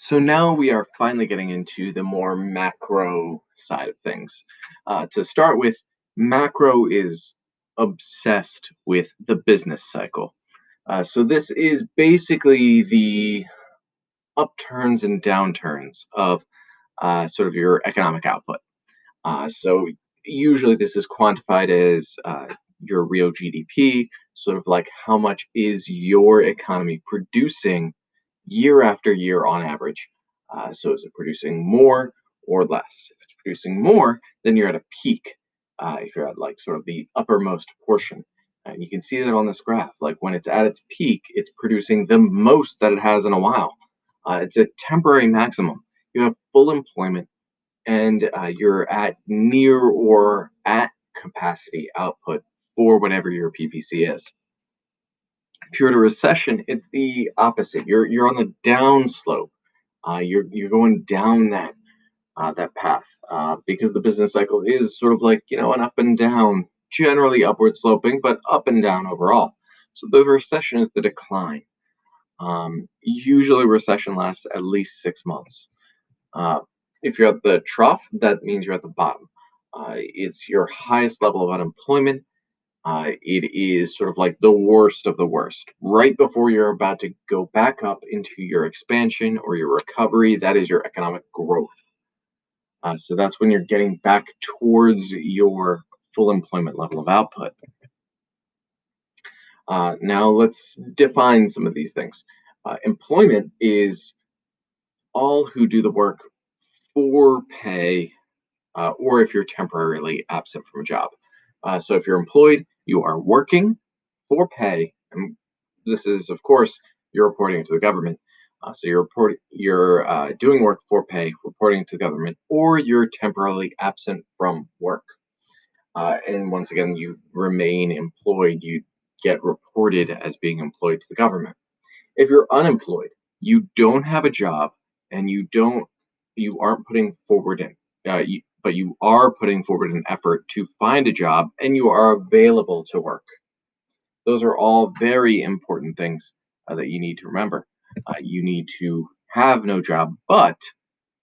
So now we are finally getting into the more macro side of things. To start with, macro is obsessed with the business cycle. So this is basically the upturns and downturns of sort of your economic output. So usually this is quantified as your real GDP, sort of like how much is your economy producing year after year on average. So is it producing more or less? If it's producing more, then you're at a peak. If you're at like sort of the uppermost portion. And you can see that on this graph. Like when it's at its peak, it's producing the most that it has in a while. It's a temporary maximum. You have full employment and you're at near or at capacity output for whatever your PPC is. If you're at a recession, it's the opposite. You're on the down slope. You're going down that path because the business cycle is sort of like an up and down, generally upward sloping, but up and down overall. So the recession is the decline. Usually, recession lasts at least 6 months. Uh, if you're at the trough, that means you're at the bottom. It's your highest level of unemployment. It is sort of like the worst of the worst. Right before you're about to go back up into your expansion or your recovery, that is your economic growth. So that's when you're getting back towards your full employment level of output. Now let's define some of these things. Employment is all who do the work for pay or if you're temporarily absent from a job. So if you're employed, you are working for pay, and this is, of course, you're reporting to the government. So you're doing work for pay, reporting to the government, or you're temporarily absent from work. And once again, you remain employed. You get reported as being employed to the government. If you're unemployed, you don't have a job, and you aren't putting forward but you are putting forward an effort to find a job, and you are available to work. Those are all very important things that you need to remember. You need to have no job, but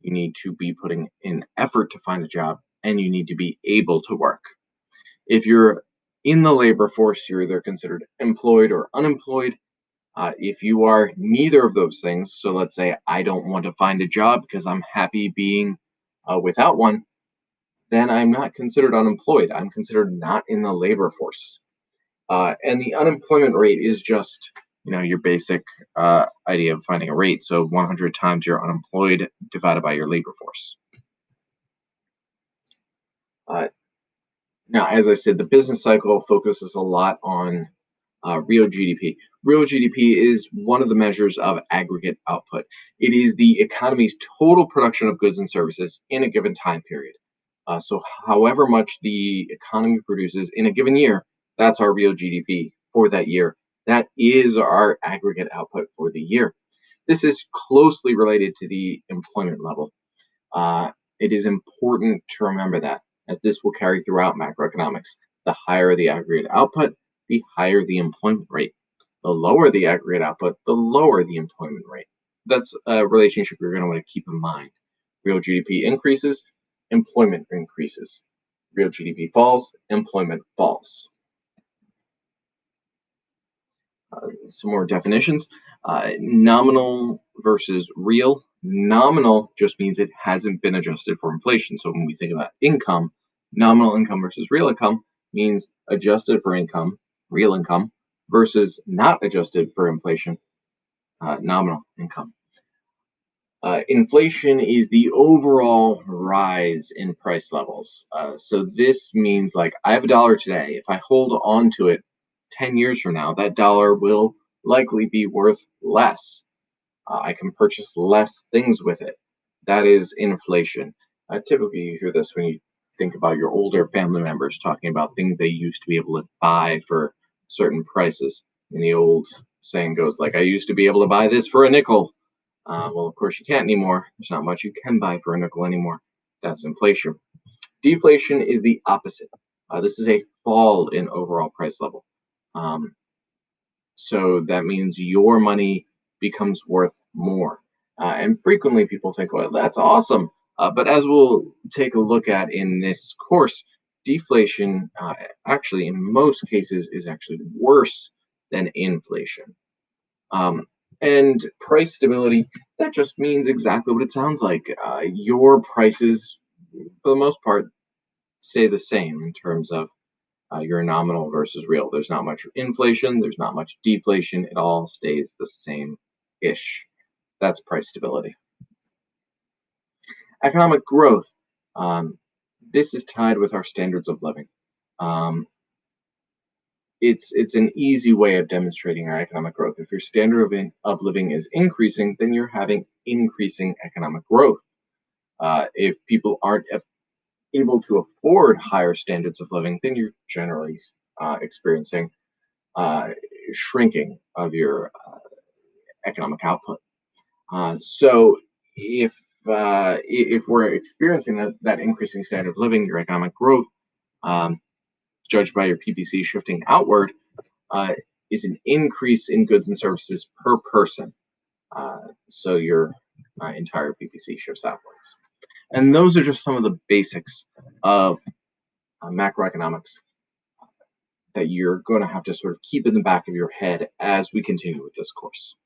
you need to be putting in effort to find a job, and you need to be able to work. If you're in the labor force, you're either considered employed or unemployed. If you are neither of those things, so let's say I don't want to find a job because I'm happy being without one, then I'm not considered unemployed. I'm considered not in the labor force. And the unemployment rate is just, your basic idea of finding a rate. So 100 times your unemployed divided by your labor force. Now, as I said, the business cycle focuses a lot on real GDP. Real GDP is one of the measures of aggregate output. It is the economy's total production of goods and services in a given time period. So however much the economy produces in a given year, that's our real GDP for that year. That is our aggregate output for the year. This is closely related to the employment level. It is important to remember that, as this will carry throughout macroeconomics. The higher the aggregate output, the higher the employment rate. The lower the aggregate output, the lower the employment rate. That's a relationship you're going to want to keep in mind. Real GDP increases, employment increases. Real GDP falls, employment falls. Some more definitions. Nominal versus real. Nominal just means it hasn't been adjusted for inflation. So when we think about income, nominal income versus real income means adjusted for income, real income, versus not adjusted for inflation, nominal income. Inflation is the overall rise in price levels. So this means like I have $1 today. If I hold on to it 10 years from now, that dollar will likely be worth less. I can purchase less things with it. That is inflation. Typically, you hear this when you think about your older family members talking about things they used to be able to buy for certain prices. And the old saying goes like, I used to be able to buy this for a nickel. Well, of course, you can't anymore. There's not much you can buy for a nickel anymore. That's inflation. Deflation is the opposite. This is a fall in overall price level. So that means your money becomes worth more. And frequently people think, well, that's awesome. But as we'll take a look at in this course, deflation actually, in most cases, is actually worse than inflation. Um, and price stability, that just means exactly what it sounds like. Your prices, for the most part, stay the same in terms of your nominal versus real. There's not much inflation, there's not much deflation. It all stays the same ish. That's price stability. Economic growth. Um, this is tied with our standards of living. Um, it's an easy way of demonstrating our economic growth. If your standard of living is increasing, then you're having increasing economic growth. If people aren't able to afford higher standards of living, then you're generally experiencing uh, shrinking of your economic output. So if we're experiencing that increasing standard of living, your economic growth, um, judged by your PPC shifting outward, uh, is an increase in goods and services per person. So your entire PPC shifts outwards. And those are just some of the basics of macroeconomics that you're going to have to sort of keep in the back of your head as we continue with this course.